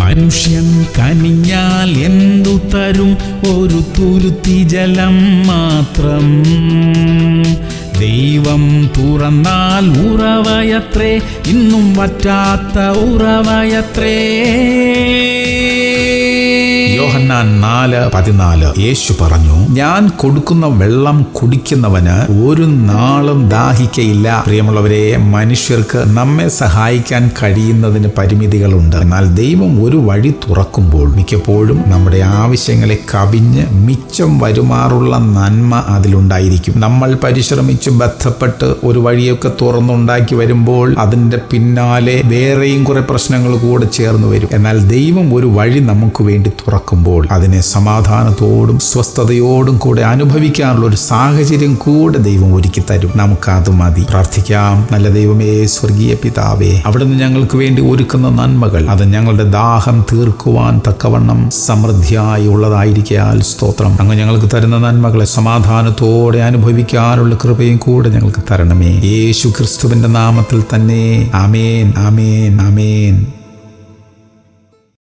മനുഷ്യൻ കനിഞ്ഞാൽ എന്തു തരും? ഒരു തുരുത്തി ജലം മാത്രം. ദൈവം തുറന്നാൽ ഉറവയത്രേ, ഇന്നും വറ്റാത്ത ഉറവയത്രേ. യോഹന്നാൻ 4:14 യേശു പറഞ്ഞു, ഞാൻ കൊടുക്കുന്ന വെള്ളം കുടിക്കുന്നവന് ഒരു നാളും ദാഹിക്കയില്ല. പ്രിയമുള്ളവരെ, മനുഷ്യർക്ക് നമ്മെ സഹായിക്കാൻ കഴിയുന്നതിന് പരിമിതികളുണ്ട്. എന്നാൽ ദൈവം ഒരു വഴി തുറക്കുമ്പോൾ മിക്കപ്പോഴും നമ്മുടെ ആവശ്യങ്ങളെ കവിഞ്ഞ് മിച്ചം വരുമാറുള്ള നന്മ അതിലുണ്ടായിരിക്കും. നമ്മൾ പരിശ്രമിച്ച് ബന്ധപ്പെട്ട് ഒരു വഴിയൊക്കെ തുറന്നുണ്ടാക്കി വരുമ്പോൾ അതിൻ്റെ പിന്നാലെ വേറെയും കുറെ പ്രശ്നങ്ങൾ കൂടെ ചേർന്ന് വരും. എന്നാൽ ദൈവം ഒരു വഴി നമുക്ക് വേണ്ടി തുറക്കുമ്പോൾ അതിനെ സമാധാനത്തോടും സ്വസ്ഥതയോടും കൂടെ അനുഭവിക്കാനുള്ള ഒരു സാഹചര്യം കൂടെ ദൈവം ഒരുക്കി തരും. നമുക്കത് മതി. പ്രാർത്ഥിക്കാം. നല്ല ദൈവമേ, സ്വർഗീയ പിതാവേ, അവിടുന്ന് ഞങ്ങൾക്ക് വേണ്ടി ഒരുക്കുന്ന നന്മകൾ അത് ഞങ്ങളുടെ ദാഹം തീർക്കുവാൻ തക്കവണ്ണം സമൃദ്ധിയായി ഉള്ളതായിരിക്കാൻ സ്തോത്രം. അങ്ങ് ഞങ്ങൾക്ക് തരുന്ന നന്മകളെ സമാധാനത്തോടെ അനുഭവിക്കാനുള്ള കൃപയും കൂടെ ഞങ്ങൾക്ക് തരണമേ. യേശു ക്രിസ്തുവിന്റെ നാമത്തിൽ തന്നെ. ആമേൻ, ആമേൻ, ആമേൻ.